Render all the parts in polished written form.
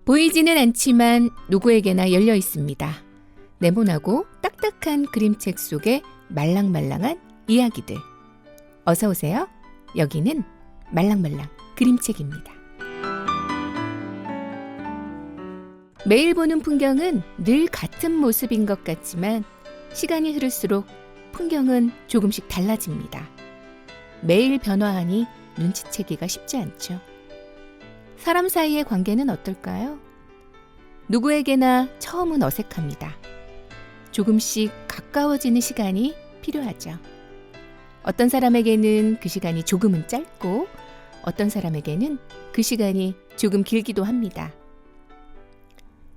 보이지는 않지만 누구에게나 열려 있습니다. 네모나고 딱딱한 그림책 속의 말랑말랑한 이야기들. 어서 오세요. 여기는 말랑말랑 그림책입니다. 매일 보는 풍경은 늘 같은 모습인 것 같지만 시간이 흐를수록 풍경은 조금씩 달라집니다. 매일 변화하니 눈치채기가 쉽지 않죠. 사람 사이의 관계는 어떨까요? 누구에게나 처음은 어색합니다. 조금씩 가까워지는 시간이 필요하죠. 어떤 사람에게는 그 시간이 조금은 짧고 어떤 사람에게는 그 시간이 조금 길기도 합니다.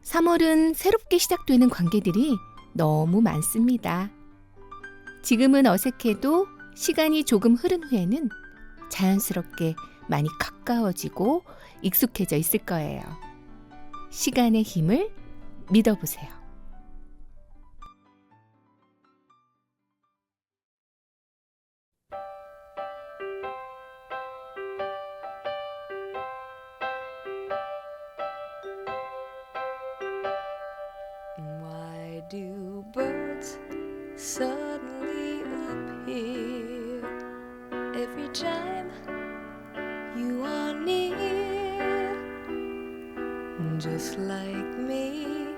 3월은 새롭게 시작되는 관계들이 너무 많습니다. 지금은 어색해도 시간이 조금 흐른 후에는 자연스럽게 많이 가까워지고 익숙해져 있을 거예요. 시간의 힘을 믿어보세요. Why do birds suddenly appear every time you are near? Just like me,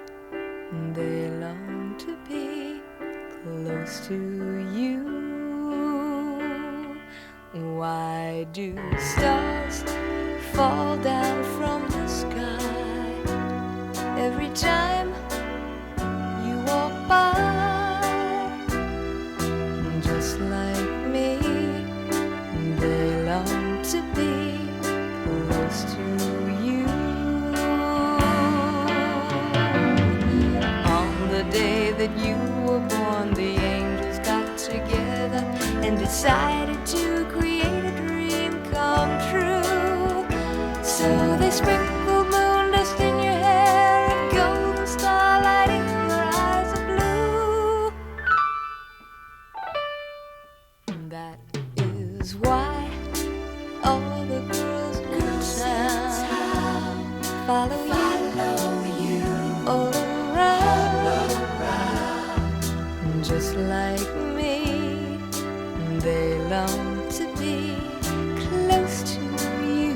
they long to be close to you. Why do stars fall down from the sky every time you walk by? Just like me, they long to be close to you. On the day that you were born, the angels got together and decided to create a dream come true. So they sprinkled moon dust in your hair and golden starlight in your eyes of blue. That is why all the girls in town follow you all around. Just like me, they long to be close to you.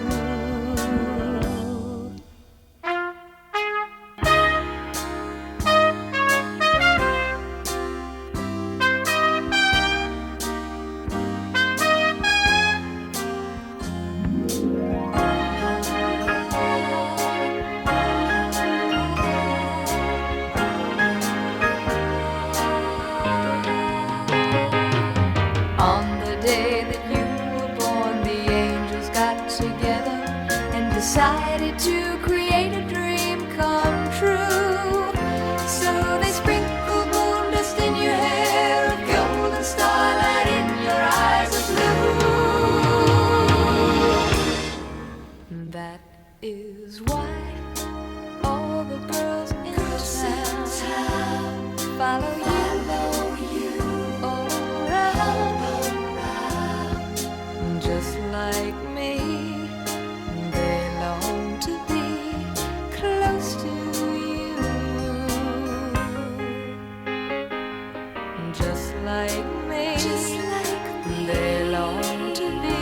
On the day that you were born, the angels got together and decided to create a dream come true. So they sprinkled moon dust in your hair, a golden starlight in your eyes of blue. That is why all the girls in town follow you all around. Just like me, they long to be close to you. Just like me, they long to be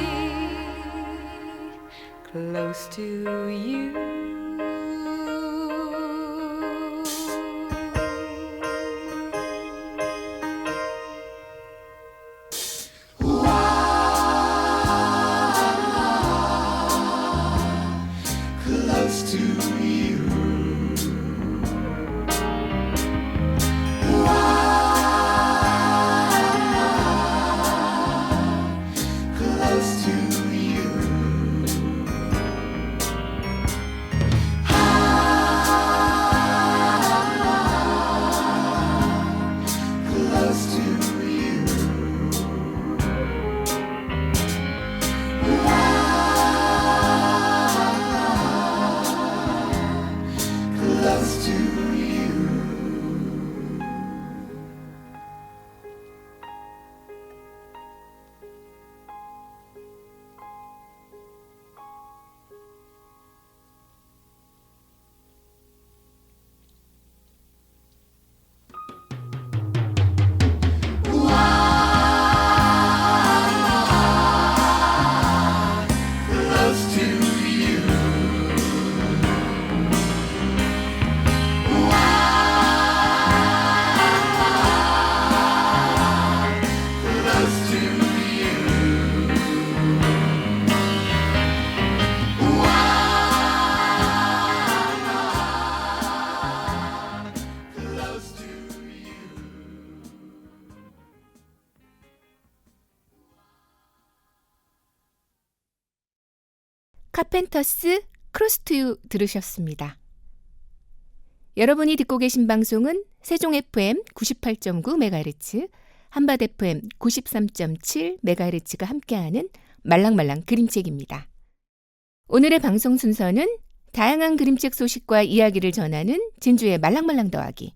close to you. Close to you. Close to you. 카펜터스 크로스 투 유 들으셨습니다. 여러분이 듣고 계신 방송은 세종 FM 98.9MHz, 한밭 FM 93.7MHz가 함께하는 말랑말랑 그림책입니다. 오늘의 방송 순서는 다양한 그림책 소식과 이야기를 전하는 진주의 말랑말랑 더하기,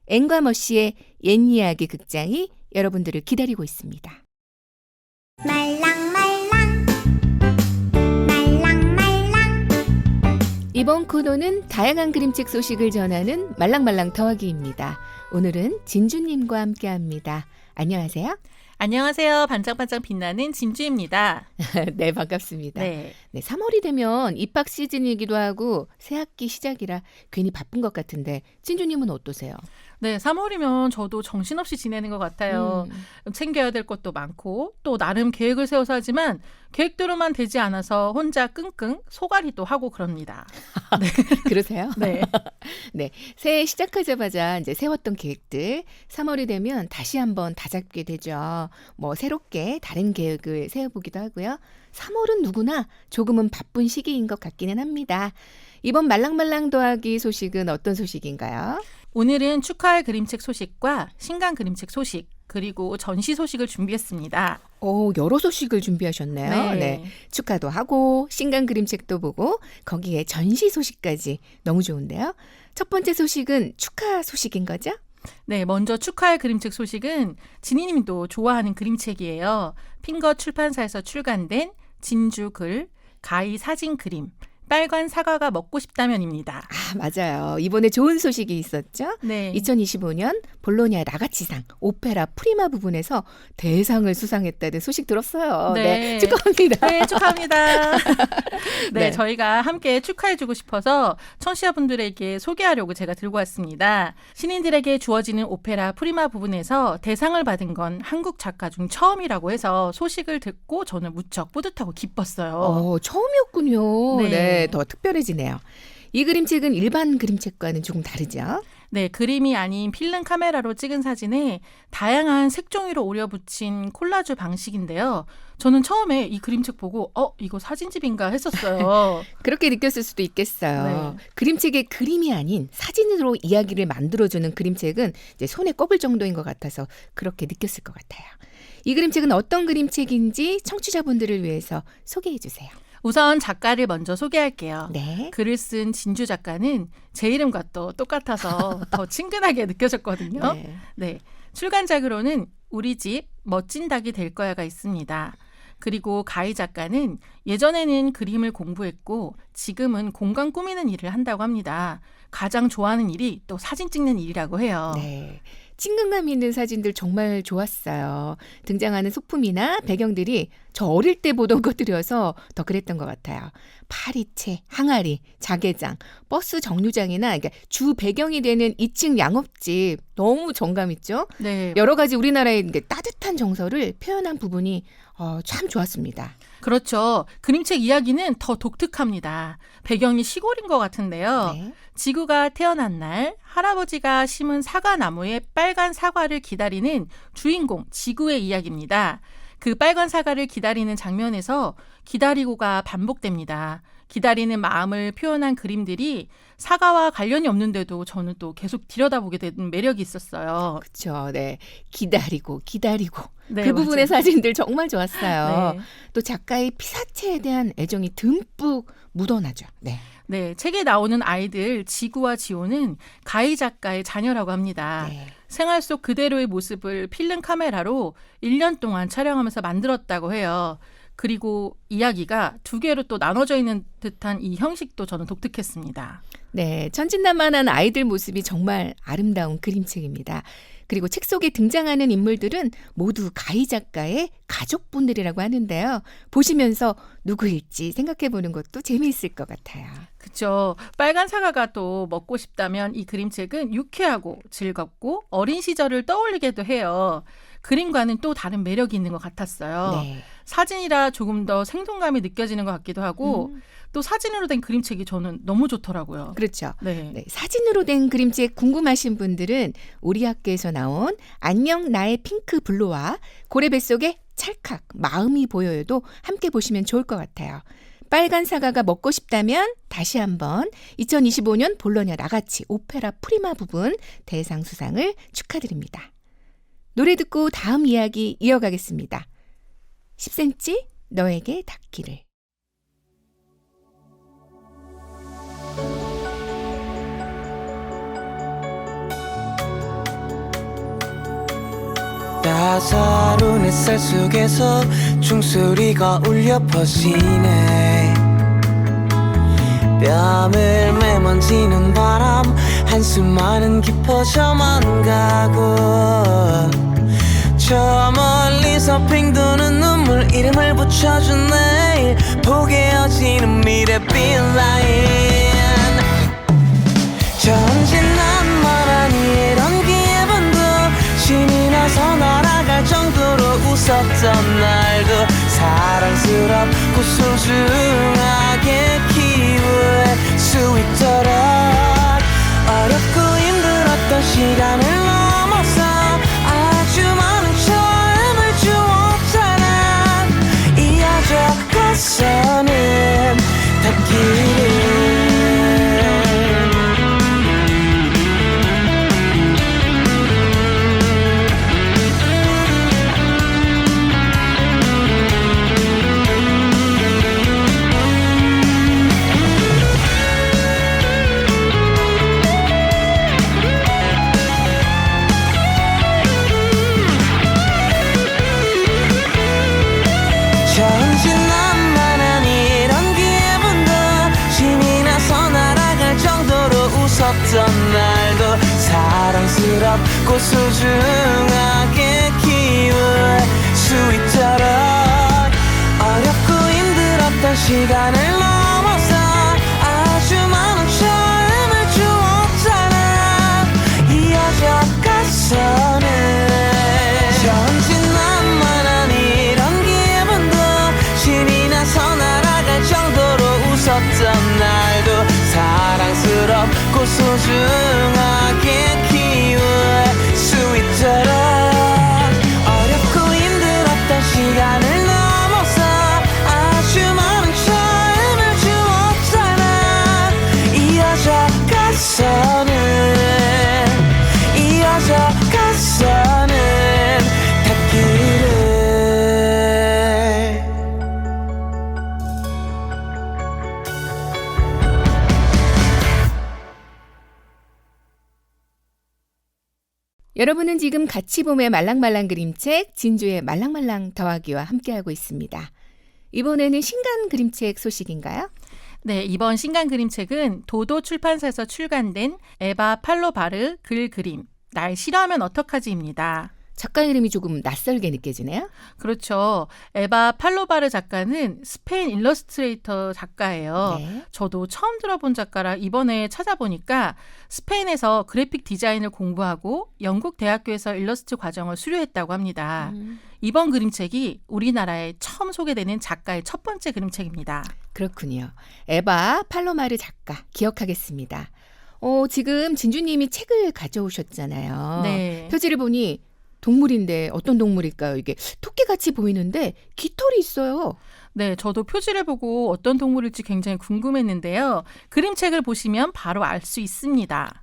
앵과 머씨의 옛 이야기 극장이 여러분들을 기다리고 있습니다. 말랑말랑 말랑말랑 이번 코너는 다양한 그림책 소식을 전하는 말랑말랑 더하기입니다. 오늘은 진주님과 함께합니다. 안녕하세요. 안녕하세요. 반짝반짝 빛나는 진주입니다. 네, 반갑습니다. 네. 네, 3월이 되면 입학 시즌이기도 하고 새학기 시작이라 괜히 바쁜 것 같은데 진주님은 어떠세요? 네, 3월이면 저도 정신없이 지내는 것 같아요. 챙겨야 될 것도 많고 또 나름 계획을 세워서 하지만 계획대로만 되지 않아서 혼자 끙끙 소갈이도 하고 그럽니다. 그러세요? 네. 네, 새해 시작하자마자 이제 세웠던 계획들 3월이 되면 다시 한번 다잡게 되죠. 뭐 새롭게 다른 계획을 세워보기도 하고요. 3월은 누구나 조금은 바쁜 시기인 것 같기는 합니다. 이번 말랑말랑 더하기 소식은 어떤 소식인가요? 오늘은 축하할 그림책 소식과 신간 그림책 소식 그리고 전시 소식을 준비했습니다. 여러 소식을 준비하셨네요. 네. 축하도 하고 신간 그림책도 보고 거기에 전시 소식까지 너무 좋은데요. 첫 번째 소식은 축하 소식인 거죠? 네, 먼저 축하할 그림책 소식은 진희님도 좋아하는 그림책이에요. 핑거 출판사에서 출간된 진주글 가히 사진 그림 빨간 사과가 먹고 싶다면입니다. 아, 맞아요. 이번에 좋은 소식이 있었죠? 네. 2025년 볼로냐 라가치상 오페라 프리마 부분에서 대상을 수상했다는 소식 들었어요. 네. 축하합니다. 네, 축하합니다. 네. 네, 저희가 함께 축하해주고 싶어서 청취자분들에게 소개하려고 제가 들고 왔습니다. 신인들에게 주어지는 오페라 프리마 부분에서 대상을 받은 건 한국 작가 중 처음이라고 해서 소식을 듣고 저는 무척 뿌듯하고 기뻤어요. 처음이었군요. 네. 네, 더 특별해지네요. 이 그림책은 일반 그림책과는 조금 다르죠? 네, 그림이 아닌 필름 카메라로 찍은 사진에 다양한 색종이로 오려붙인 콜라주 방식인데요. 저는 처음에 이 그림책 보고 이거 사진집인가 했었어요. 그렇게 느꼈을 수도 있겠어요. 네. 그림책의 그림이 아닌 사진으로 이야기를 만들어주는 그림책은 이제 손에 꼽을 정도인 것 같아서 그렇게 느꼈을 것 같아요. 이 그림책은 어떤 그림책인지 청취자분들을 위해서 소개해 주세요. 우선 작가를 먼저 소개할게요. 네. 글을 쓴 진주 작가는 제 이름과 또 똑같아서 더 친근하게 느껴졌거든요. 네. 네. 출간작으로는 우리 집 멋진 닭이 될 거야가 있습니다. 그리고 가희 작가는 예전에는 그림을 공부했고 지금은 공간 꾸미는 일을 한다고 합니다. 가장 좋아하는 일이 또 사진 찍는 일이라고 해요. 네. 친근감 있는 사진들 정말 좋았어요. 등장하는 소품이나 배경들이 저 어릴 때 보던 것들이어서 더 그랬던 것 같아요. 파리채, 항아리, 자개장, 버스 정류장이나 그러니까 주 배경이 되는 2층 양업집 너무 정감 있죠? 네. 여러 가지 우리나라의 따뜻한 정서를 표현한 부분이 참 좋았습니다. 그렇죠. 그림책 이야기는 더 독특합니다. 배경이 시골인 것 같은데요. 네. 지구가 태어난 날 할아버지가 심은 사과나무에 빨간 사과를 기다리는 주인공 지구의 이야기입니다. 그 빨간 사과를 기다리는 장면에서 기다리고가 반복됩니다. 기다리는 마음을 표현한 그림들이 사과와 관련이 없는데도 저는 또 계속 들여다보게 되는 매력이 있었어요. 그렇죠. 네. 기다리고 네, 그 부분의 맞아요. 사진들 정말 좋았어요. 네. 또 작가의 피사체에 대한 애정이 듬뿍 묻어나죠. 네. 네, 책에 나오는 아이들 지구와 지호는 가희 작가의 자녀라고 합니다. 네. 생활 속 그대로의 모습을 필름 카메라로 1년 동안 촬영하면서 만들었다고 해요. 그리고 이야기가 두 개로 또 나눠져 있는 듯한 이 형식도 저는 독특했습니다. 네, 천진난만한 아이들 모습이 정말 아름다운 그림책입니다. 그리고 책 속에 등장하는 인물들은 모두 가희 작가의 가족분들이라고 하는데요. 보시면서 누구일지 생각해보는 것도 재미있을 것 같아요. 그렇죠. 빨간 사과가 또 먹고 싶다면 이 그림책은 유쾌하고 즐겁고 어린 시절을 떠올리게도 해요. 그림과는 또 다른 매력이 있는 것 같았어요. 네. 사진이라 조금 더 생동감이 느껴지는 것 같기도 하고 또 사진으로 된 그림책이 저는 너무 좋더라고요. 그렇죠. 네. 네, 사진으로 된 그림책 궁금하신 분들은 우리 학교에서 나온 안녕 나의 핑크 블루와 고래 뱃속의 찰칵 마음이 보여요도 함께 보시면 좋을 것 같아요. 빨간 사과가 먹고 싶다면 다시 한번 2025년 볼로냐 라가치 오페라 프리마 부분 대상 수상을 축하드립니다. 노래 듣고 다음 이야기 이어가겠습니다. 10cm 너에게 닿기를. 따사로운 햇살 속에서 종소리가 울려 퍼지네. 뺨을 메만지는 바람 한숨만은 깊어져만 가고 저 멀리서 핑 도는 눈물 이름을 붙여준 내일 보게 어지는 미래 빛라인 전진난만한 이런 기분도 신이 나서 날아갈 정도로 웃었던 날도 사랑스럽고 소중하게 키울 수 있도록 어렵고 힘들었던 시간을 넘어서 아주 많은 처음을 주었잖아. 이어져 가서는 닿기를 전진난만한 이런 기분도 신이 나서 날아갈 정도로 웃었던 날도 사랑스럽고 소중하게 키울 수 있도록 어렵고 힘들었던 시간을 넘어서 아주 많은 처음을 주었잖아. 이어져 가서는 전진난만한 이런 기분도 신이 나서 날아갈 정도로 웃었던 날도 사랑스럽고 소중하게 키울 수 있도록 어렵고 힘들었던 시간을 넘어서 아주 많은 처음을 주었잖아. 이어져 가서는 닿기를 여러분은 지금 같이 봄의 말랑말랑 그림책 진주의 말랑말랑 더하기와 함께하고 있습니다. 이번에는 신간 그림책 소식인가요? 네, 이번 신간 그림책은 도도 출판사에서 출간된 에바 팔로바르 글 그림 날 싫어하면 어떡하지입니다. 작가 이름이 조금 낯설게 느껴지네요. 그렇죠. 에바 팔로바르 작가는 스페인 일러스트레이터 작가예요. 네. 저도 처음 들어본 작가라 이번에 찾아보니까 스페인에서 그래픽 디자인을 공부하고 영국 대학교에서 일러스트 과정을 수료했다고 합니다. 이번 그림책이 우리나라에 처음 소개되는 작가의 첫 번째 그림책입니다. 그렇군요. 에바 팔로마르 작가 기억하겠습니다. 지금 진주님이 책을 가져오셨잖아요. 네. 표지를 보니 동물인데 어떤 동물일까요? 이게 토끼같이 보이는데 깃털이 있어요. 네, 저도 표지를 보고 어떤 동물일지 굉장히 궁금했는데요. 그림책을 보시면 바로 알 수 있습니다.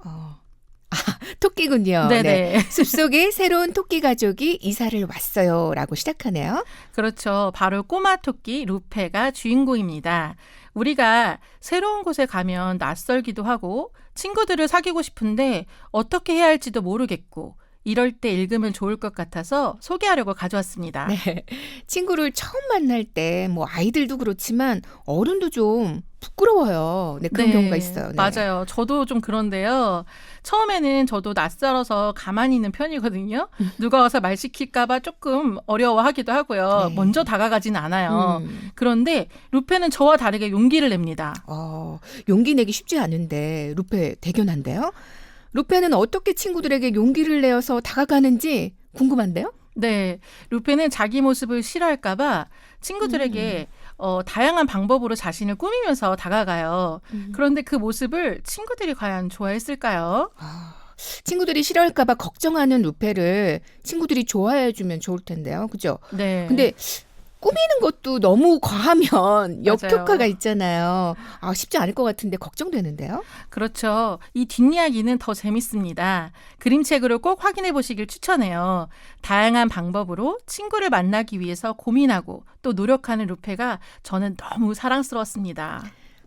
토끼군요. 네네. 네. 숲속에 새로운 토끼 가족이 이사를 왔어요. 라고 시작하네요. 그렇죠. 바로 꼬마 토끼 루페가 주인공입니다. 우리가 새로운 곳에 가면 낯설기도 하고 친구들을 사귀고 싶은데 어떻게 해야 할지도 모르겠고 이럴 때 읽으면 좋을 것 같아서 소개하려고 가져왔습니다. 네. 친구를 처음 만날 때 뭐 아이들도 그렇지만 어른도 좀 부끄러워요. 네, 그런 경우가 있어요. 네. 맞아요. 저도 좀 그런데요. 처음에는 저도 낯설어서 가만히 있는 편이거든요. 누가 와서 말 시킬까 봐 조금 어려워하기도 하고요. 네. 먼저 다가가진 않아요. 그런데 그런데 루페는 저와 다르게 용기를 냅니다. 용기 내기 쉽지 않은데 루페 대견한데요. 루페는 어떻게 친구들에게 용기를 내어서 다가가는지 궁금한데요. 네, 루페는 자기 모습을 싫어할까 봐 친구들에게 다양한 방법으로 자신을 꾸미면서 다가가요. 그런데 그 모습을 친구들이 과연 좋아했을까요? 친구들이 싫어할까 봐 걱정하는 루페를 친구들이 좋아해 주면 좋을 텐데요. 그죠? 네. 근데 꾸미는 것도 너무 과하면 역효과가 맞아요. 있잖아요. 아, 쉽지 않을 것 같은데 걱정되는데요. 그렇죠. 이 뒷이야기는 더 재밌습니다. 그림책으로 꼭 확인해 보시길 추천해요. 다양한 방법으로 친구를 만나기 위해서 고민하고 또 노력하는 루페가 저는 너무 사랑스러웠습니다.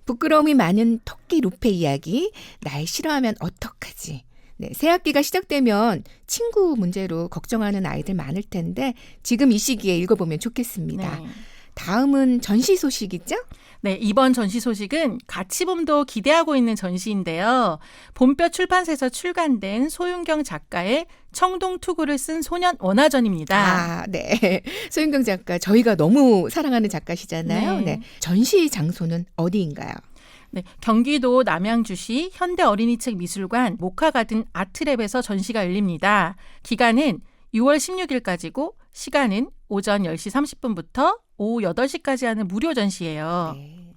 부끄러움이 많은 토끼 루페 이야기. 날 싫어하면 어떡하지? 네, 새 학기가 시작되면 친구 문제로 걱정하는 아이들 많을 텐데 지금 이 시기에 읽어보면 좋겠습니다. 네. 다음은 전시 소식이죠? 네, 이번 전시 소식은 가치봄도 기대하고 있는 전시인데요. 봄볕 출판사에서 출간된 소윤경 작가의 청동투구를 쓴 소년 원화전입니다. 아, 네. 소윤경 작가 저희가 너무 사랑하는 작가시잖아요. 네. 네. 전시 장소는 어디인가요? 네, 경기도 남양주시 현대어린이책 미술관 모카가든 아트랩에서 전시가 열립니다. 기간은 6월 16일까지고 시간은 오전 10시 30분부터 오후 8시까지 하는 무료 전시예요. 네.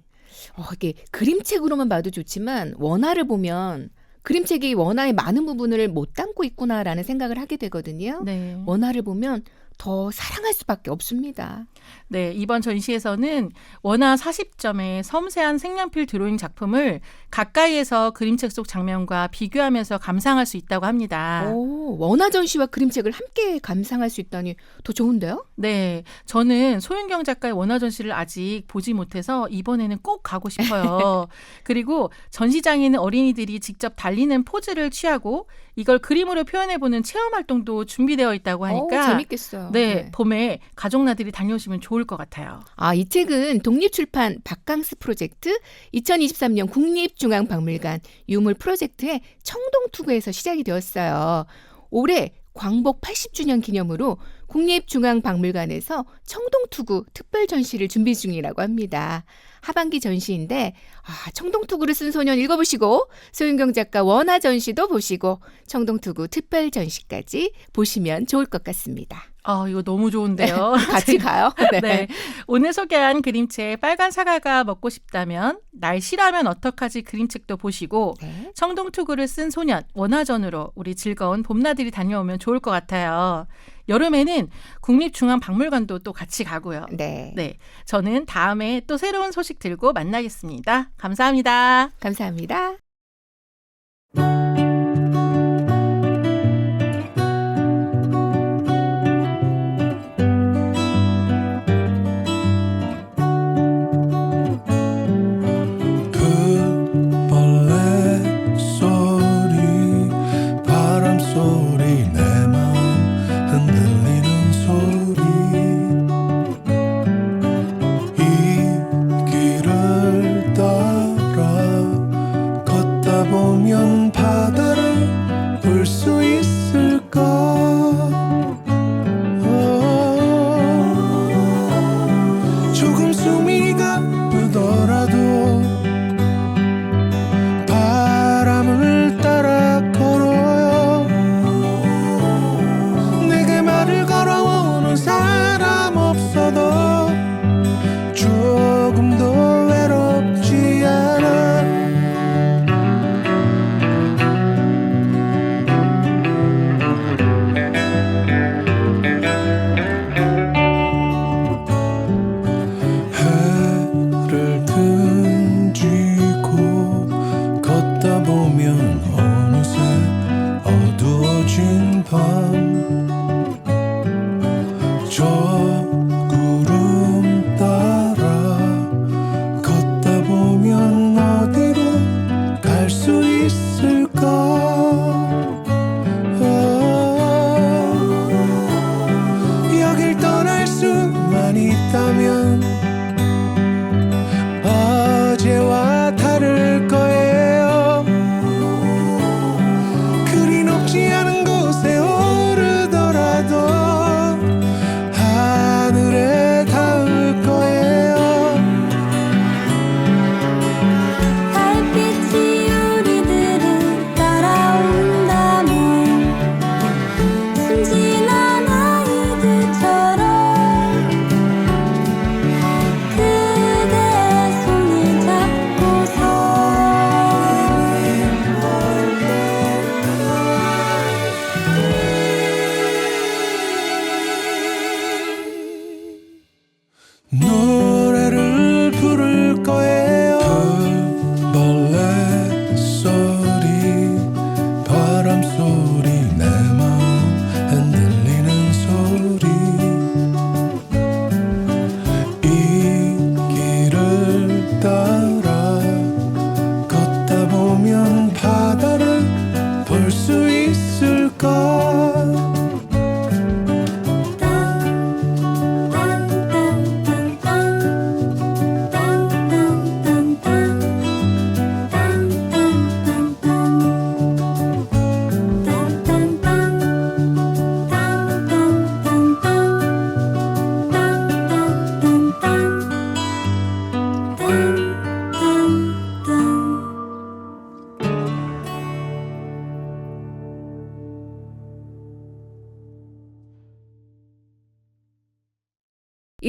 이게 그림책으로만 봐도 좋지만 원화를 보면 그림책이 원화의 많은 부분을 못 담고 있구나라는 생각을 하게 되거든요. 네. 원화를 보면 더 사랑할 수밖에 없습니다. 네, 이번 전시에서는 원화 40점의 섬세한 색연필 드로잉 작품을 가까이에서 그림책 속 장면과 비교하면서 감상할 수 있다고 합니다. 오, 원화 전시와 그림책을 함께 감상할 수 있다니 더 좋은데요? 네, 저는 소윤경 작가의 원화 전시를 아직 보지 못해서 이번에는 꼭 가고 싶어요. 그리고 전시장에는 어린이들이 직접 달리는 포즈를 취하고 이걸 그림으로 표현해보는 체험 활동도 준비되어 있다고 하니까 재밌겠어요. 네, 봄에 가족 나들이 다녀오시면 좋을 것 같아요. 아, 이 책은 독립출판 바캉스 프로젝트 2023년 국립중앙박물관 유물 프로젝트의 청동투구에서 시작이 되었어요. 올해 광복 80주년 기념으로 국립중앙박물관에서 청동투구 특별 전시를 준비 중이라고 합니다. 하반기 전시인데 청동투구를 쓴 소년 읽어보시고 소윤경 작가 원화 전시도 보시고 청동투구 특별 전시까지 보시면 좋을 것 같습니다. 이거 너무 좋은데요. 같이 가요? 네. 오늘 소개한 그림책 빨간 사과가 먹고 싶다면 날 싫어하면 어떡하지 그림책도 보시고 네. 청동투구를 쓴 소년 원화전으로 우리 즐거운 봄나들이 다녀오면 좋을 것 같아요. 여름에는 국립중앙박물관도 또 같이 가고요. 네. 네. 저는 다음에 또 새로운 소식 들고 만나겠습니다. 감사합니다. 감사합니다. 그 벌레 소리 바람 소리 내 마음 흔들리는 소리 이 길을 따라 걷다 보면 바다를 볼 수 있을까 조금 숨이 가쁘더라도 바람을 따라 걸어요 내게 말을 걸어오는 사람 없어도 조금도 외롭지 않아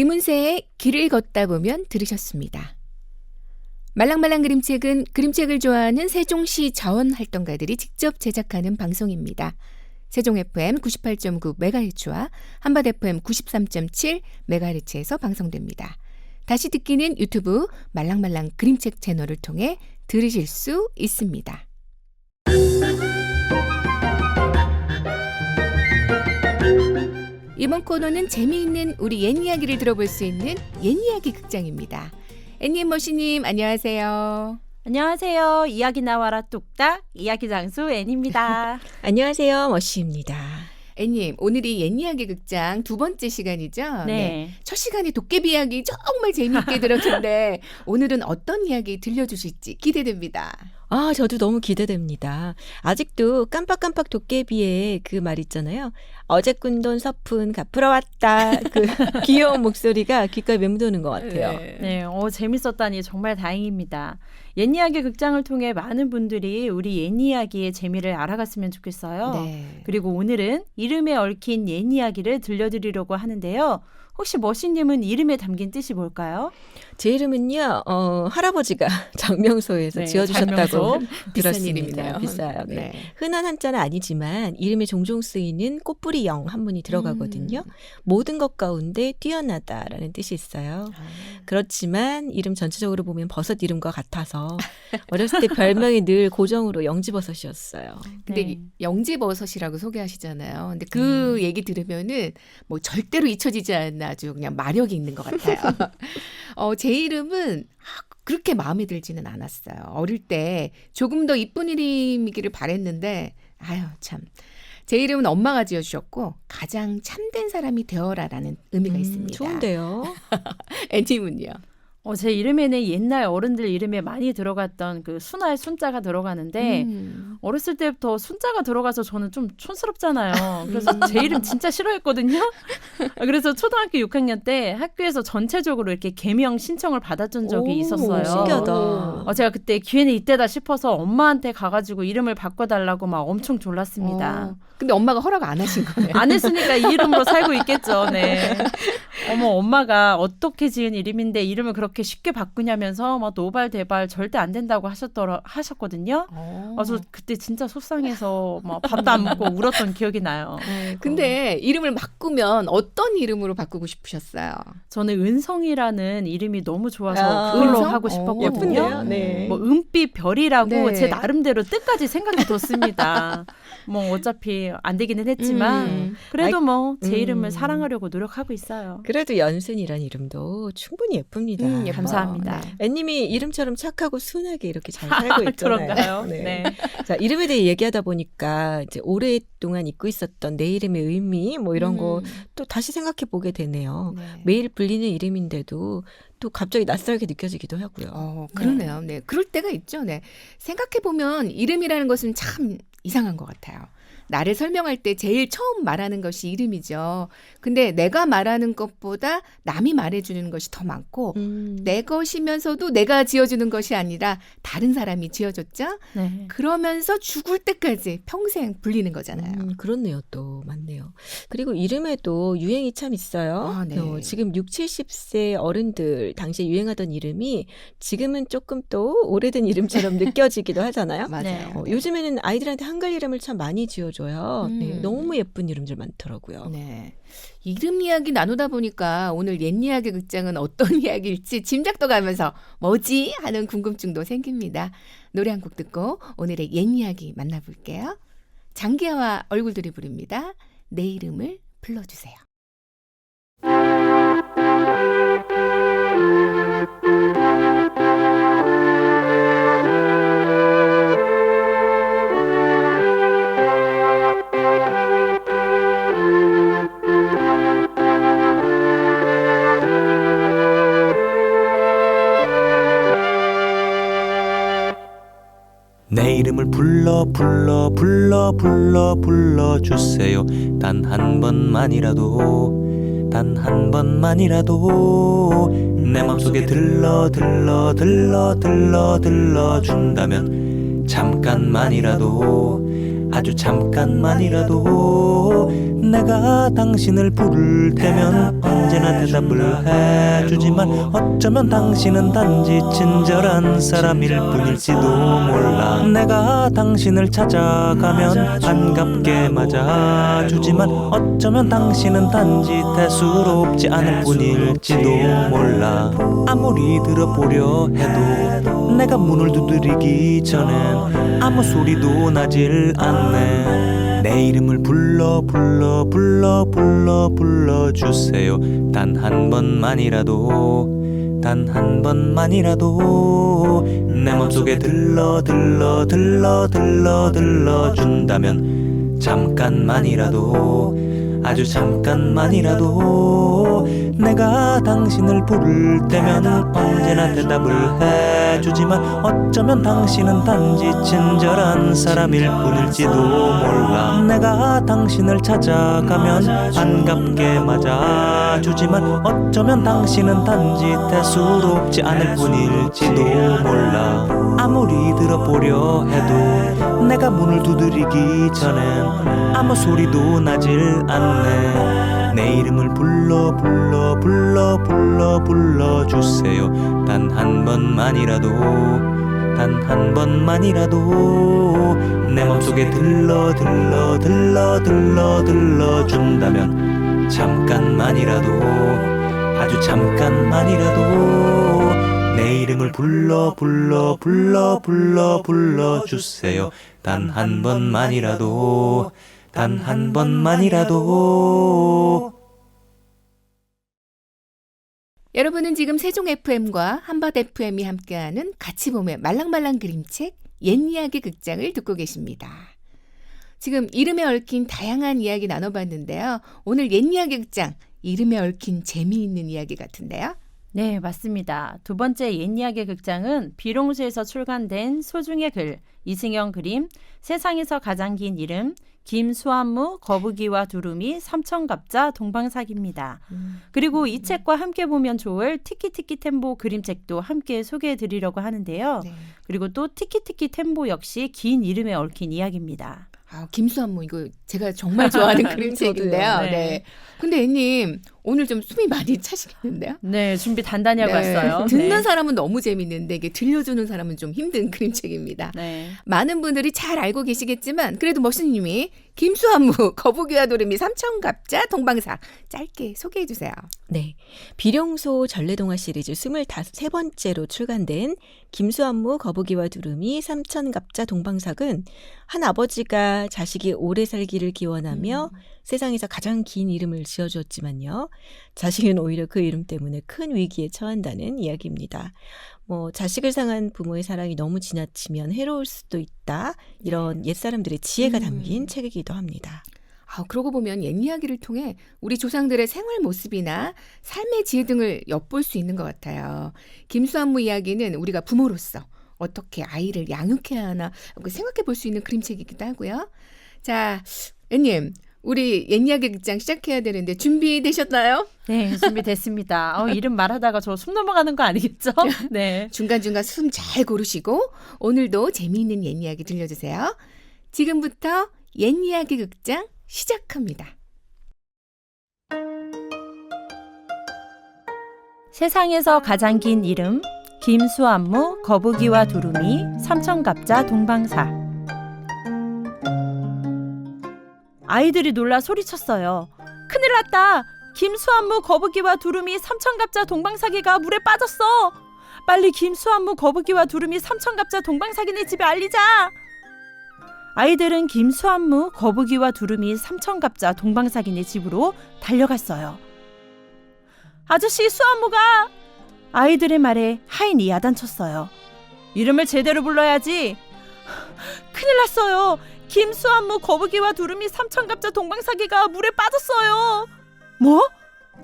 이문세의 길을 걷다 보면 들으셨습니다. 말랑말랑 그림책은 그림책을 좋아하는 세종시 자원활동가들이 직접 제작하는 방송입니다. 세종 FM 98.9MHz와 한밭 FM 93.7MHz에서 방송됩니다. 다시 듣기는 유튜브 말랑말랑 그림책 채널을 통해 들으실 수 있습니다. 이번 코너는 재미있는 우리 옛 이야기를 들어볼 수 있는 옛 이야기 극장입니다. 애님 머시님 안녕하세요. 안녕하세요. 이야기 나와라 뚝딱 이야기 장수 앤입니다. 안녕하세요. 머시입니다. 애님 오늘이 옛 이야기 극장 두 번째 시간이죠? 네. 첫 시간에 도깨비 이야기 정말 재미있게 들었는데 오늘은 어떤 이야기 들려주실지 기대됩니다. 아, 저도 너무 기대됩니다. 아직도 깜빡깜빡 도깨비의 그 말 있잖아요. 어제 꾼 돈 서푼 갚으러 왔다. 그 귀여운 목소리가 귓가에 맴도는 것 같아요. 네, 재밌었다니 정말 다행입니다. 옛 이야기 극장을 통해 많은 분들이 우리 옛 이야기의 재미를 알아갔으면 좋겠어요. 네. 그리고 오늘은 이름에 얽힌 옛 이야기를 들려드리려고 하는데요. 혹시 머신님은 이름에 담긴 뜻이 뭘까요? 제 이름은요, 할아버지가 장명소에서 네, 지어주셨다고 장명소. 비싼 들었습니다. 이름이네요. 비싸요. 네. 네. 흔한 한자는 아니지만 이름에 종종 쓰이는 꽃뿌리 영 한문이 들어가거든요. 모든 것 가운데 뛰어나다라는 뜻이 있어요. 그렇지만 이름 전체적으로 보면 버섯 이름과 같아서 어렸을 때 별명이 늘 고정으로 영지버섯이었어요. 근데 네. 영지버섯이라고 소개하시잖아요. 근데 그 얘기 들으면은 뭐 절대로 잊혀지지 않는 아주 그냥 마력이 있는 것 같아요. 제 이름은 그렇게 마음에 들지는 않았어요. 어릴 때 조금 더 이쁜 이름이기를 바랬는데 아유 참. 제 이름은 엄마가 지어주셨고 가장 참된 사람이 되어라라는 의미가 있습니다. 좋은데요. 애님은요? 제 이름에는 옛날 어른들 이름에 많이 들어갔던 그 순할 순자가 들어가는데 어렸을 때부터 순자가 들어가서 저는 좀 촌스럽잖아요. 그래서 제 이름 진짜 싫어했거든요. 그래서 초등학교 6학년 때 학교에서 전체적으로 이렇게 개명 신청을 받았던 적이 오, 있었어요. 신기하다. 제가 그때 기회는 이때다 싶어서 엄마한테 가가지고 이름을 바꿔달라고 막 엄청 졸랐습니다. 근데 엄마가 허락 안 하신 거예요? 안 했으니까 이 이름으로 살고 있겠죠. 네. 엄마가 어떻게 지은 이름인데 이름을 그렇게 쉽게 바꾸냐면서 막 노발대발 절대 안 된다고 하셨거든요. 그래서 그때 진짜 속상해서 막 밥도 안 먹고 울었던 기억이 나요. 근데 이름을 바꾸면 어떤 이름으로 바꾸고 싶으셨어요? 저는 은성이라는 이름이 너무 좋아서 아, 그걸로 은성? 하고 싶었거든요. 예쁜데요? 네. 뭐 은빛 별이라고 네. 제 나름대로 뜻까지 생각해 뒀습니다. 뭐 어차피 안 되기는 했지만 그래도 뭐 제 이름을 사랑하려고 노력하고 있어요. 그래도 연순이란 이름도 충분히 예쁩니다. 예뻐요. 감사합니다. 네. 앤님이 이름처럼 착하고 순하게 이렇게 잘 살고 있잖아요. 그런가요? 네. 자, 이름에 대해 얘기하다 보니까 이제 오랫동안 잊고 있었던 내 이름의 의미 뭐 이런 거 또 다시 생각해 보게 되네요. 네. 매일 불리는 이름인데도 또 갑자기 낯설게 느껴지기도 하고요. 그러네요. 네. 그럴 때가 있죠. 네. 생각해보면 이름이라는 것은 참 이상한 것 같아요. 나를 설명할 때 제일 처음 말하는 것이 이름이죠. 근데 내가 말하는 것보다 남이 말해주는 것이 더 많고 내 것이면서도 내가 지어주는 것이 아니라 다른 사람이 지어줬죠. 네. 그러면서 죽을 때까지 평생 불리는 거잖아요. 그렇네요. 또 맞네요. 그리고 이름에도 유행이 참 있어요. 아, 네. 지금 60, 70세 어른들 당시에 유행하던 이름이 지금은 조금 또 오래된 이름처럼 느껴지기도 하잖아요. 맞아요. 요즘에는 아이들한테 한글 이름을 참 많이 지어줘요. 네, 음. 너무 예쁜 이름들 많더라고요. 네. 이름 이야기 나누다 보니까 오늘 옛 이야기 극장은 어떤 이야기일지 짐작도 가면서 뭐지? 하는 궁금증도 생깁니다. 노래 한 곡 듣고 오늘의 옛 이야기 만나볼게요. 장기하와 얼굴들이 부릅니다. 내 이름을 불러주세요. 내 이름을 불러주세요. 단 한 번만이라도 내 맘속에 들러준다면 잠깐만이라도 아주 잠깐만이라도 내가 당신을 부를 때면 언제나 대답을 해주지만 어쩌면 당신은 단지 친절한 사람일 뿐일지도 몰라. 내가 당신을 찾아가면 반갑게 맞아주지만 어쩌면 당신은 단지 대수롭지 않을 뿐일지도 몰라. 아무리 들어보려 해도 내가 문을 두드리기 전엔 아무 소리도 나질 않네. 내 이름을 불러주세요. 단 한 번만이라도, 단 한 번만이라도 내 맘속에 들러준다면 잠깐만이라도, 아주 잠깐만이라도 내가 당신을 부를 때면 언제나 대답을 해주지만 어쩌면 당신은 단지 친절한 사람일 뿐일지도 몰라. 내가 당신을 찾아가면 반갑게 맞아주지만 어쩌면 당신은 단지 대수롭지 않을 뿐일지도 몰라. 아무리 들어보려 해도 내가 문을 두드리기 전엔 아무 소리도 나질 않네. 내 이름을 불러주세요. 단 한 번만이라도, 단 한 번만이라도 내 맘속에 들러준다면 잠깐만이라도, 아주 잠깐만이라도 내 이름을 불러주세요. 단 한 번만이라도, 단 한 번만이라도. 여러분은 지금 세종 FM과 한밭 FM이 함께하는 같이 보면 말랑말랑 그림책 옛이야기 극장을 듣고 계십니다. 지금 이름에 얽힌 다양한 이야기 나눠봤는데요. 오늘 옛이야기 극장 이름에 얽힌 재미있는 이야기 같은데요. 네, 맞습니다. 두 번째 옛이야기 극장은 비룡수에서 출간된 소중의 글, 이승영 그림, 세상에서 가장 긴 이름, 김수한무, 거북이와 두루미, 삼천갑자, 동방사기입니다. 그리고 이 책과 함께 보면 좋을 티키티키 템보 그림책도 함께 소개해드리려고 하는데요. 네. 그리고 또 티키티키 템보 역시 긴 이름에 얽힌 이야기입니다. 김수한무 이거 제가 정말 좋아하는 그림책인데요. 저도요. 네. 네. 근데 애님 오늘 좀 숨이 많이 차시겠는데요? 네, 준비 단단히 하고 왔어요. 듣는 네. 사람은 너무 재밌는데 이게 들려주는 사람은 좀 힘든 그림책입니다. 네. 많은 분들이 잘 알고 계시겠지만 그래도 머신님이 김수한무, 거북이와 도루미, 삼천갑자, 동방사 짧게 소개해 주세요. 네. 비룡소 전래동화 시리즈 23번째로 출간된 김수한무, 거북이와 두루미, 삼천갑자, 동방삭은 한 아버지가 자식이 오래 살기를 기원하며 세상에서 가장 긴 이름을 지어주었지만요. 자식은 오히려 그 이름 때문에 큰 위기에 처한다는 이야기입니다. 자식을 상한 부모의 사랑이 너무 지나치면 해로울 수도 있다. 이런 옛사람들의 지혜가 담긴 책이기도 합니다. 그러고 보면 옛 이야기를 통해 우리 조상들의 생활 모습이나 삶의 지혜 등을 엿볼 수 있는 것 같아요. 김수한무 이야기는 우리가 부모로서 어떻게 아이를 양육해야 하나 생각해 볼 수 있는 그림책이기도 하고요. 자, 애님, 우리 옛 이야기 극장 시작해야 되는데 준비되셨나요? 네, 준비됐습니다. 이름 말하다가 저 숨 넘어가는 거 아니겠죠? 네. 중간중간 숨 잘 고르시고 오늘도 재미있는 옛 이야기 들려주세요. 지금부터 옛 이야기 극장 시작합니다. 세상에서 가장 긴 이름, 김수한무, 거북이와 두루미, 삼천갑자, 동방사. 아이들이 놀라 소리쳤어요. 큰일 났다! 김수한무, 거북이와 두루미, 삼천갑자, 동방사기가 물에 빠졌어! 빨리 김수한무, 거북이와 두루미, 삼천갑자, 동방사기네 집에 알리자! 아이들은 김수한무, 거북이와 두루미, 삼천갑자, 동방사기네 집으로 달려갔어요. 아저씨, 수한무가! 아이들의 말에 하인이 야단쳤어요. 이름을 제대로 불러야지. 큰일 났어요. 김수한무, 거북이와 두루미, 삼천갑자, 동방사기가 물에 빠졌어요. 뭐?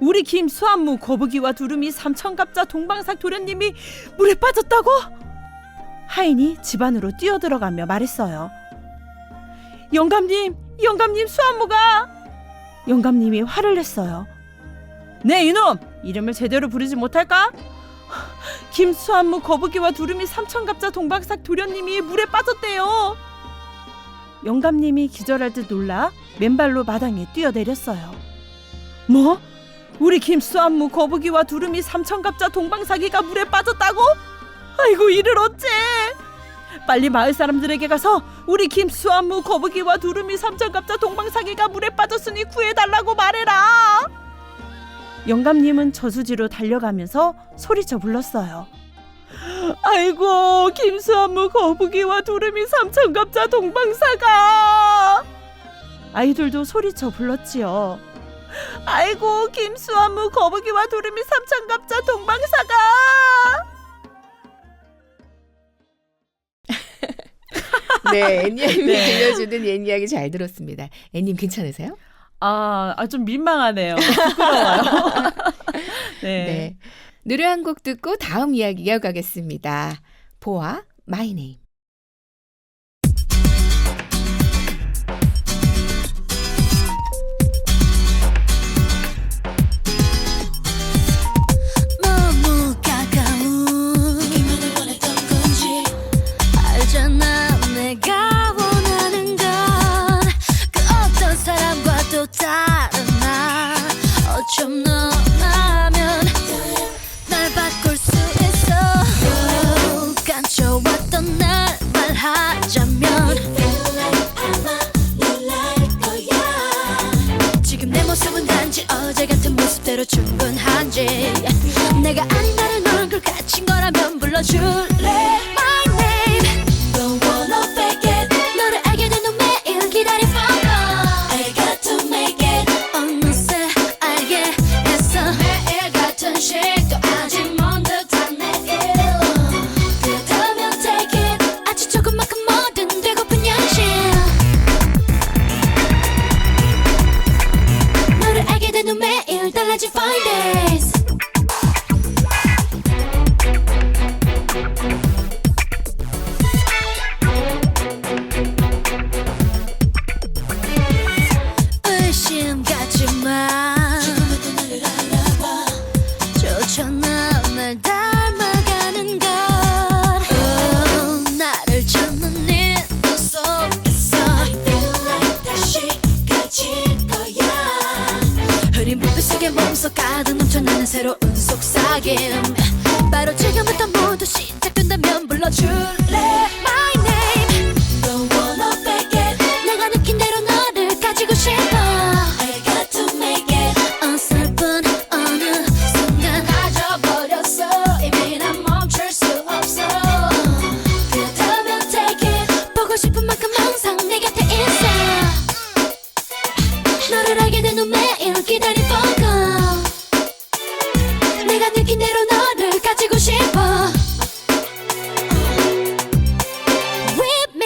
우리 김수한무, 거북이와 두루미, 삼천갑자, 동방삭 도련님이 물에 빠졌다고? 하인이 집 안으로 뛰어들어가며 말했어요. 영감님, 수한무가! 영감님이 화를 냈어요. 네, 이놈! 이름을 제대로 부르지 못할까? 김수한무, 거북이와 두루미, 삼천갑자, 동방삭 도련님이 물에 빠졌대요. 영감님이 기절할 듯 놀라 맨발로 마당에 뛰어내렸어요. 뭐? 우리 김수안무 거북이와 두루미 삼천갑자 동방사기가 물에 빠졌다고? 아이고 이를 어째? 빨리 마을 사람들에게 가서 우리 김수안무 거북이와 두루미 삼천갑자 동방사기가 물에 빠졌으니 구해달라고 말해라. 영감님은 저수지로 달려가면서 소리쳐 불렀어요. 아이고 김수안무 거북이와 두루미 삼천갑자 동방사가. 아이들도 소리쳐 불렀지요. 아이고 김수안무 거북이와 두루미 삼천갑자 동방사가. 네, 애님이 네. 들려주는 옛 이야기 잘 들었습니다. 애님 괜찮으세요? 좀 민망하네요. 부끄러워요. 네. 네. 노래 한 곡 듣고 다음 이야기 이어가겠습니다. 보아, 마이 네임. 너무 가까운 이만을 원했던 건지 알잖아 내가 원하는 건 그 어떤 사람과도 다른 나 어쩜 너라면 날 바꿀 수 있어 깜쳐왔던 날 말하자면 지금 내 모습은 단지 어제 같은 모습대로 충분한지 내가 아닌 다른 얼굴 갇힌 거라면 불러줄래 My name Don't wanna fake it 너를 알게 된 후 매일 기다린 phone I got to make it 어느새 알게 했어 매일 같은 식도 아직 먼 듯한 내일 그렇다면 take it 아주 조금만큼 뭐든 되고픈 현실 너를 알게 된 후 매일 달라진 fine days 의심 갖지 마 지금부터 나를 알아봐 좋잖아 날 닮아가는 걸 나를 찾는 이너 속에서 I feel like 다시 갇힐 거야 흐린 불빛 속에 몸속 가득 넘쳐나는 새로운 속삭임 바로 지금부터 모두 시작된다면 불러줄래 My name Don't wanna fake it 내가 느낀 대로 너를 가지고 싶어 I got to make it 어설픈 어느 순간 가져버렸어 이미 난 멈출 수 없어 그렇다면 take it 보고 싶은 만큼 항상 내 곁에 있어 너를 알게 된 후 매일 기다린 phone call 내가 느낀 대로 너를 가지고 싶어 With me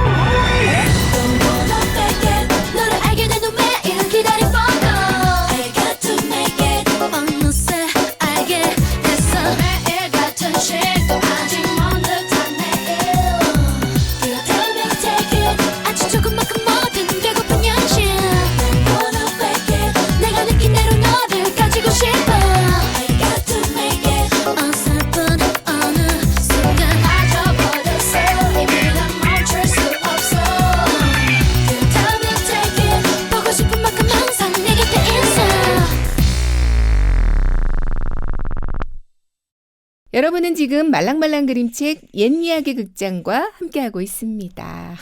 Don't wanna fake it 너를 알게 된 후 매일 기다린 phone call I got to make it 어느새 알게 됐어 매일 같은 식도 아직 먼 듯한 내일 그렇다면 take it 아주 조금만큼 뭐든 되고픈 현실 Don't wanna fake it 내가 느낀 대로 너를 가지고 싶어 I got to make it 어설픈 어느 순간 가져버렸어 이미 난 멈출 수 없어 그렇다면 take it 보고 싶은 만큼 항상 내 곁에 있어 여러분은 지금 말랑말랑 그림책 옛 이야기 극장과 함께하고 있습니다.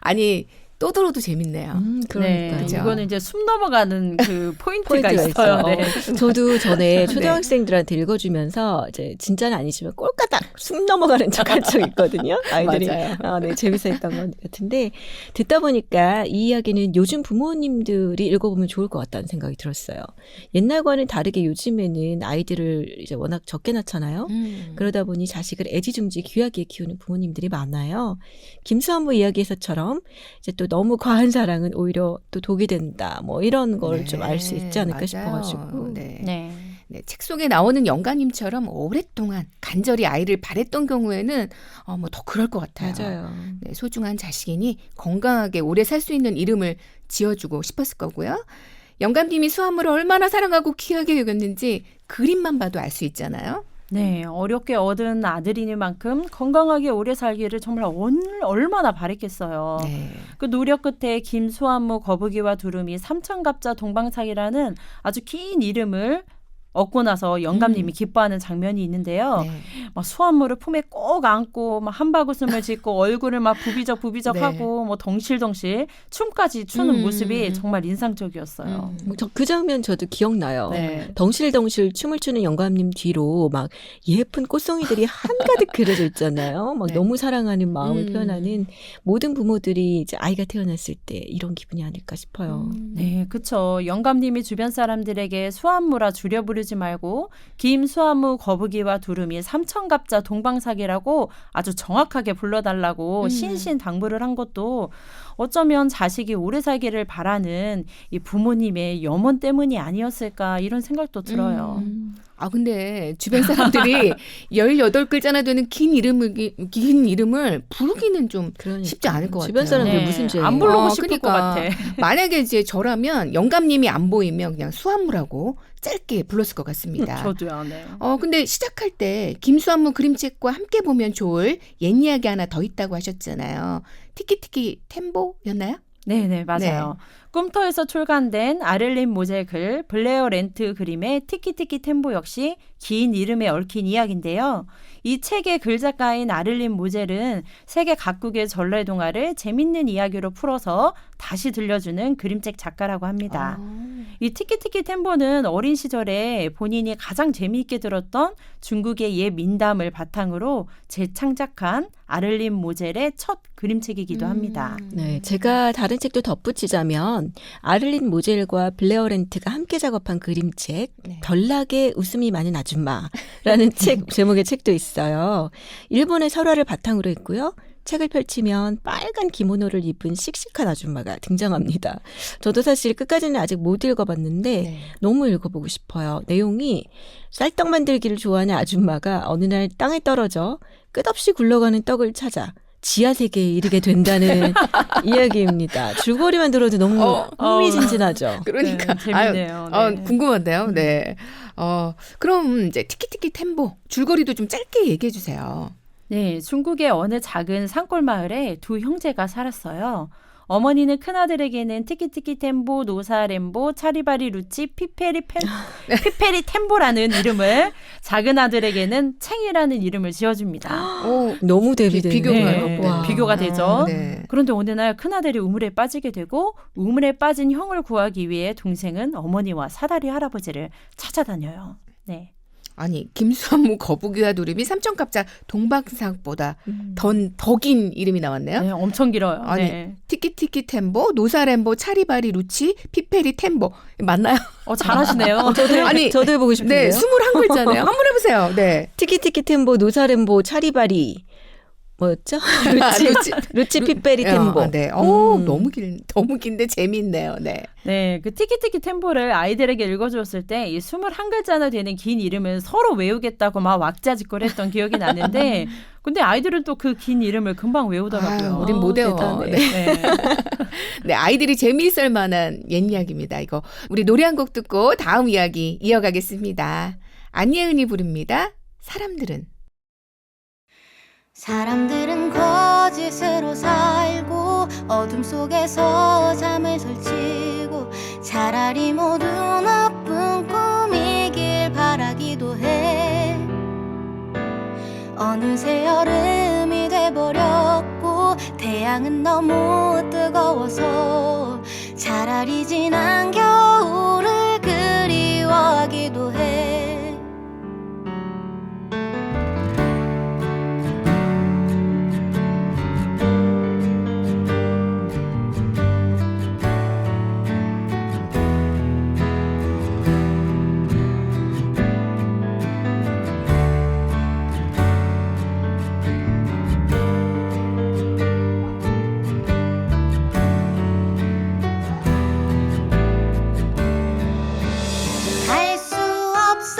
아니 또 들어도 재밌네요. 그러니까요. 그죠? 이거는 이제 숨 넘어가는 그 포인트가 포인트가 있어요. 있어요. 네. 저도 전에 초등학생들한테 읽어주면서 이제 진짜는 아니지만 꼴까닥 숨 넘어가는 척한 적 있거든요. 아이들이 맞아요. 네, 재밌어했던 것 같은데 듣다 보니까 이 이야기는 요즘 부모님들이 읽어보면 좋을 것 같다는 생각이 들었어요. 옛날과는 다르게 요즘에는 아이들을 이제 워낙 적게 낳잖아요. 그러다 보니 자식을 애지중지 귀하게 키우는 부모님들이 많아요. 김수환부 이야기에서처럼 이제 또 너무 과한 사랑은 오히려 또 독이 된다. 뭐 이런 걸 좀 알 수 있지 않을까 맞아요. 싶어가지고. 네. 네. 네, 책 속에 나오는 영감님처럼 오랫동안 간절히 아이를 바랬던 경우에는 뭐 더 그럴 것 같아요. 맞아요. 네, 소중한 자식이니 건강하게 오래 살 수 있는 이름을 지어주고 싶었을 거고요. 영감님이 수아물을 얼마나 사랑하고 귀하게 여겼는지 그림만 봐도 알 수 있잖아요. 네, 어렵게 얻은 아들이니만큼 건강하게 오래 살기를 정말 얼마나 바랬겠어요. 네. 그 노력 끝에 김수한무 거북이와 두루미 삼천갑자 동방사기라는 아주 긴 이름을 얻고 나서 영감님이 기뻐하는 장면이 있는데요. 네. 막 수한무를 품에 꼭 안고 막 한바구음을 짓고 얼굴을 막 부비적 네. 하고 뭐 덩실덩실 춤까지 추는 모습이 정말 인상적이었어요. 그 장면 저도 기억나요. 네. 덩실덩실 춤을 추는 영감님 뒤로 막 예쁜 꽃송이들이 한가득 그려져 있잖아요. 막 네. 너무 사랑하는 마음을 음. 표현하는 모든 부모들이 이제 아이가 태어났을 때 이런 기분이 아닐까 싶어요. 네, 그렇죠. 영감님이 주변 사람들에게 수한무라 줄여 부르지 말고 김수한무 거북이와 두루미 삼천갑자 동방사기라고 아주 정확하게 불러달라고 신신당부를 한 것도 어쩌면 자식이 오래 살기를 바라는 이 부모님의 염원 때문이 아니었을까 이런 생각도 들어요. 아 근데 주변 사람들이 18글자나 되는 긴 이름을 부르기는 좀 그러니까. 쉽지 않을 것 주변 같아요. 사람들 네, 무슨 죄예요? 안 부르고 싶을 그러니까 것 같아. 만약에 이제 저라면 영감님이 안 보이면 그냥 수한무라고 짧게 불렀을 것 같습니다. 저도요. 네. 근데 시작할 때 김수한무 그림책과 함께 보면 좋을 옛 이야기 하나 더 있다고 하셨잖아요. 티키티키 템보였나요? 네, 맞아요. 꿈터에서 출간된 아를린 모젤 글 블레어 렌트 그림의 티키티키 템보 역시 긴 이름에 얽힌 이야기인데요. 이 책의 글작가인 아를린 모젤은 세계 각국의 전래동화를 재밌는 이야기로 풀어서 다시 들려주는 그림책 작가라고 합니다. 이 티키티키 템보는 어린 시절에 본인이 가장 재미있게 들었던 중국의 옛 민담을 바탕으로 재창작한 아를린 모젤의 첫 그림책이기도 합니다. 네, 제가 다른 책도 덧붙이자면 아를린 모젤과 블레어 렌트가 함께 작업한 그림책 네. 별나게 웃음이 많은 아줌마라는 책 제목의 책도 있어요. 일본의 설화를 바탕으로 했고요. 책을 펼치면 빨간 기모노를 입은 씩씩한 아줌마가 등장합니다. 저도 사실 끝까지는 아직 못 읽어봤는데 네. 너무 읽어보고 싶어요. 내용이 쌀떡 만들기를 좋아하는 아줌마가 어느 날 땅에 떨어져 끝없이 굴러가는 떡을 찾아 지하 세계에 이르게 된다는 이야기입니다. 줄거리만 들어도 너무 흥미진진하죠. 그러니까 네, 재밌네요. 아유, 네. 궁금한데요. 네. 그럼 이제 티키티키 템보 줄거리도 좀 짧게 얘기해 주세요. 네, 중국의 어느 작은 산골 마을에 두 형제가 살았어요. 어머니는 큰아들에게는 티키티키 템보, 노사렘보, 차리바리 루치, 피페리 템보라는 이름을, 작은 아들에게는 챙이라는 이름을 지어줍니다. 너무 대비되네요. 비교가요? 네, 와. 비교가 되죠. 네. 그런데 어느 날 큰아들이 우물에 빠지게 되고 우물에 빠진 형을 구하기 위해 동생은 어머니와 사다리 할아버지를 찾아다녀요. 네. 아니 김수한무 거북이와 두루미 삼천갑자 동방사보다 더 긴 이름이 나왔네요. 네, 엄청 길어요. 아니 네. 티키티키 템보, 노사렘보, 차리바리 루치, 피페리 템보 맞나요? 잘하시네요. 아니 저도 해보고 싶은데요. 네, 21글자네요. 한번 해보세요. 네. 티키티키 템보, 노사렘보, 차리바리 뭐였죠? 루치 피페리 템보. 네. 너무 긴데 재미있네요. 네. 네, 그 티키티키 템보를 아이들에게 읽어주었을 때 이 21글자나 되는 긴 이름을 서로 외우겠다고 막 왁자지껄 했던 기억이 나는데 근데 아이들은 또 그 긴 이름을 금방 외우더라고요. 아유, 우린 못 외워. 대단해. 네. 네, 아이들이 재미있을 만한 옛 이야기입니다. 이거 우리 노래 한 곡 듣고 다음 이야기 이어가겠습니다. 안예은이 부릅니다. 사람들은. 사람들은 거짓으로 살고 어둠 속에서 잠을 설치고 차라리 모두 나쁜 꿈이길 바라기도 해. 어느새 여름이 돼버렸고 태양은 너무 뜨거워서 차라리 지난 겨울을 그리워하기도 해. 갈 수 없어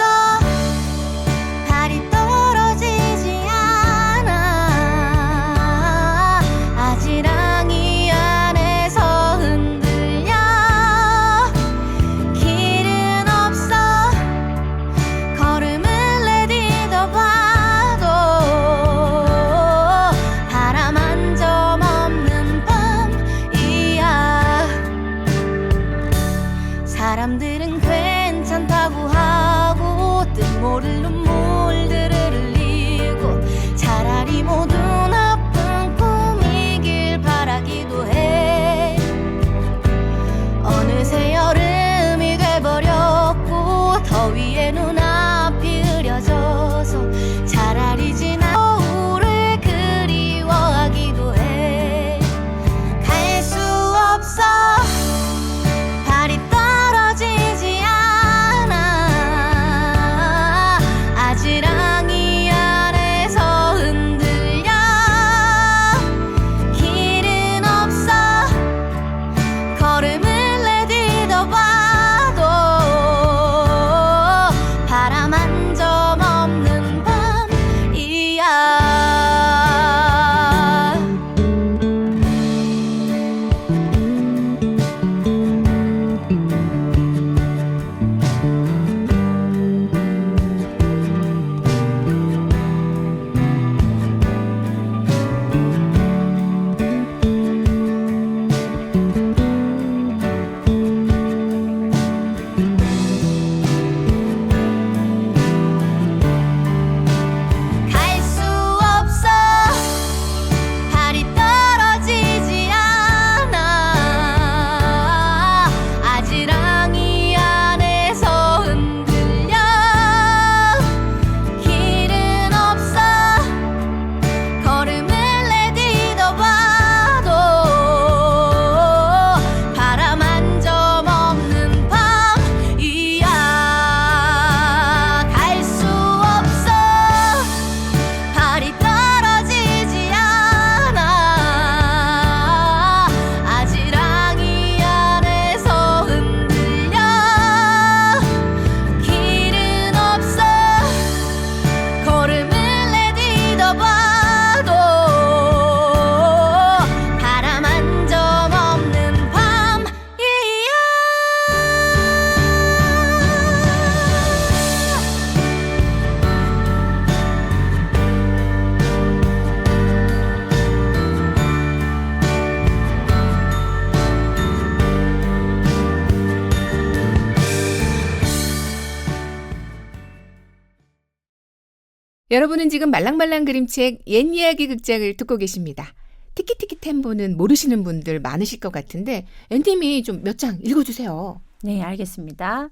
여러분은 지금 말랑말랑 그림책 옛 이야기 극장을 듣고 계십니다. 티키티키 템보는 모르시는 분들 많으실 것 같은데 앤님이 좀 몇 장 읽어주세요. 네, 알겠습니다.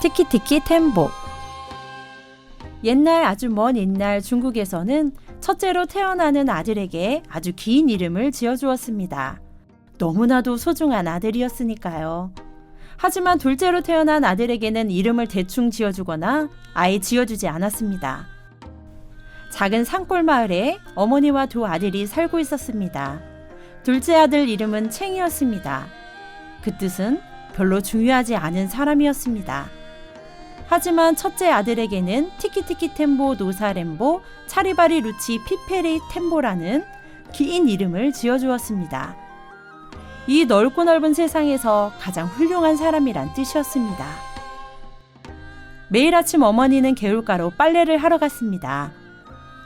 티키티키 템보. 옛날 아주 먼 옛날 중국에서는 첫째로 태어나는 아들에게 아주 긴 이름을 지어주었습니다. 너무나도 소중한 아들이었으니까요. 하지만 둘째로 태어난 아들에게는 이름을 대충 지어주거나 아예 지어주지 않았습니다. 작은 산골 마을에 어머니와 두 아들이 살고 있었습니다. 둘째 아들 이름은 챙이었습니다. 그 뜻은 별로 중요하지 않은 사람이었습니다. 하지만 첫째 아들에게는 티키티키 템보 노사렘보 차리바리 루치 피페리 템보라는 긴 이름을 지어주었습니다. 이 넓고 넓은 세상에서 가장 훌륭한 사람이란 뜻이었습니다. 매일 아침 어머니는 개울가로 빨래를 하러 갔습니다.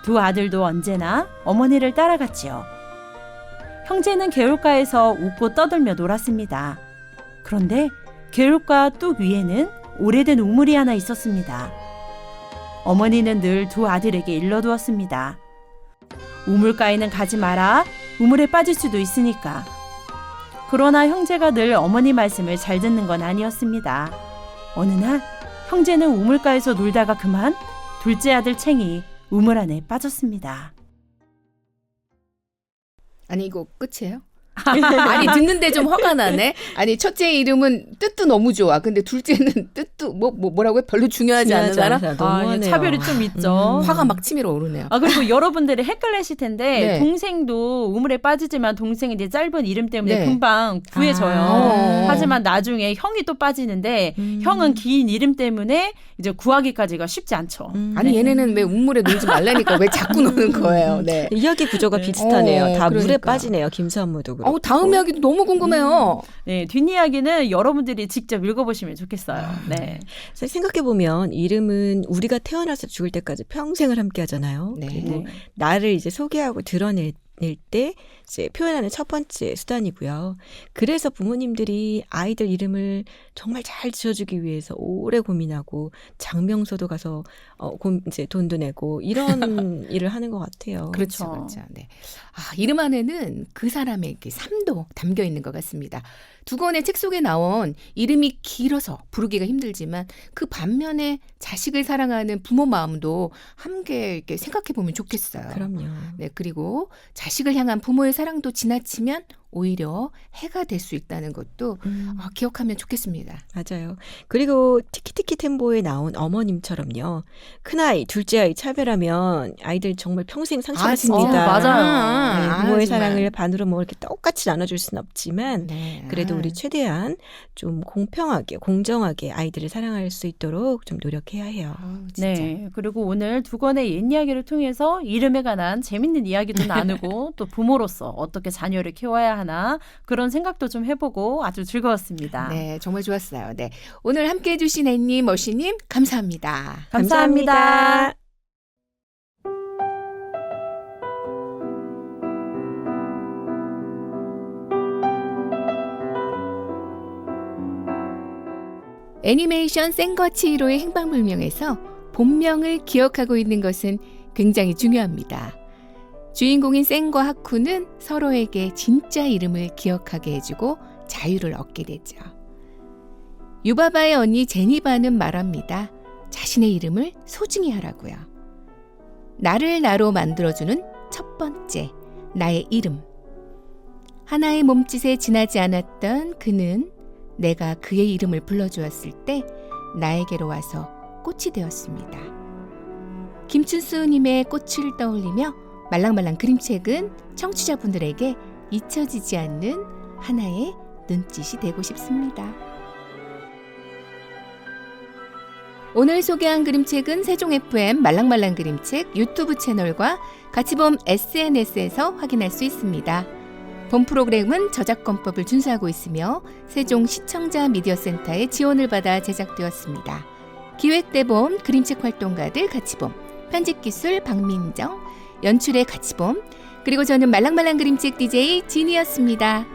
두 아들도 언제나 어머니를 따라갔지요. 형제는 개울가에서 웃고 떠들며 놀았습니다. 그런데 개울가 뚝 위에는 오래된 우물이 하나 있었습니다. 어머니는 늘 두 아들에게 일러두었습니다. 우물가에는 가지 마라. 우물에 빠질 수도 있으니까. 그러나 형제가 늘 어머니 말씀을 잘 듣는 건 아니었습니다. 어느 날 형제는 우물가에서 놀다가 그만 둘째 아들 챙이 우물 안에 빠졌습니다. 아니 이거 끝이에요? 아니 듣는데 좀 화가 나네. 아니 첫째 이름은 뜻도 너무 좋아. 근데 둘째는 뜻도 뭐라고요? 별로 중요하지 않은 사람? 아, 차별이 좀 있죠. 화가 막 치밀어 오르네요. 아, 그리고 여러분들이 헷갈리실 텐데 네. 동생도 우물에 빠지지만 동생이 이제 짧은 이름 때문에 네. 금방 구해져요. 아. 하지만 나중에 형이 또 빠지는데 형은 긴 이름 때문에 이제 구하기까지가 쉽지 않죠. 아니 네. 얘네는 왜 우물에 놀지 말라니까 왜 자꾸 노는 거예요? 네. 이야기 구조가 비슷하네요. 다 물에 그러니까. 빠지네요. 김수한무도 그렇고. 다음 이야기도 너무 궁금해요. 네, 뒷이야기는 여러분들이 직접 읽어보시면 좋겠어요. 네. 생각해보면 이름은 우리가 태어나서 죽을 때까지 평생을 함께 하잖아요. 네. 그리고 네. 나를 이제 소개하고 드러낼 때 이제 표현하는 첫 번째 수단이고요. 그래서 부모님들이 아이들 이름을 정말 잘 지어주기 위해서 오래 고민하고 장명소도 가서 이제 돈도 내고 이런 일을 하는 것 같아요. 그렇죠, 그렇죠. 네. 이름 안에는 그 사람의 이렇게 삶도 담겨 있는 것 같습니다. 두 권의 책 속에 나온 이름이 길어서 부르기가 힘들지만 그 반면에 자식을 사랑하는 부모 마음도 함께 이렇게 생각해 보면 좋겠어요. 그럼요. 네, 그리고 자식을 향한 부모의 사랑도 지나치면 오히려 해가 될 수 있다는 것도 기억하면 좋겠습니다. 맞아요. 그리고 티키티키 템보에 나온 어머님처럼요. 큰아이, 둘째 아이 차별하면 아이들 정말 평생 상처받습니다. 맞아요. 네, 부모의 정말. 사랑을 반으로 뭐 이렇게 똑같이 나눠줄 수는 없지만 네. 그래도 우리 최대한 좀 공평하게, 공정하게 아이들을 사랑할 수 있도록 좀 노력해야 해요. 진짜. 네. 그리고 오늘 두 권의 옛 이야기를 통해서 이름에 관한 재밌는 이야기도 나누고 또 부모로서 어떻게 자녀를 키워야 하나 그런 생각도 좀 해보고 아주 즐거웠습니다. 네, 정말 좋았어요. 네, 오늘 함께해 주신 앤님, 머시님 감사합니다. 감사합니다. 애니메이션 센과 치히로의 행방불명에서 본명을 기억하고 있는 것은 굉장히 중요합니다. 주인공인 센과 하쿠는 서로에게 진짜 이름을 기억하게 해주고 자유를 얻게 되죠. 유바바의 언니 제니바는 말합니다. 자신의 이름을 소중히 하라고요. 나를 나로 만들어주는 첫 번째, 나의 이름. 하나의 몸짓에 지나지 않았던 그는 내가 그의 이름을 불러주었을 때 나에게로 와서 꽃이 되었습니다. 김춘수님의 꽃을 떠올리며 말랑말랑 그림책은 청취자분들에게 잊혀지지 않는 하나의 눈짓이 되고 싶습니다. 오늘 소개한 그림책은 세종FM 말랑말랑 그림책 유튜브 채널과 같이봄 SNS에서 확인할 수 있습니다. 본 프로그램은 저작권법을 준수하고 있으며 세종 시청자 미디어센터의 지원을 받아 제작되었습니다. 기획대본 그림책 활동가들 같이봄, 편집기술 박민정, 연출의 같이봄, 그리고 저는 말랑말랑 그림책 DJ 진이었습니다.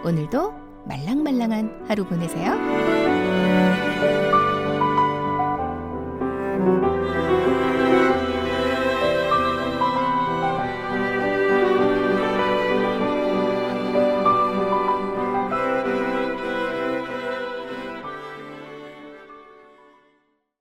오늘도 말랑말랑한 하루 보내세요. you.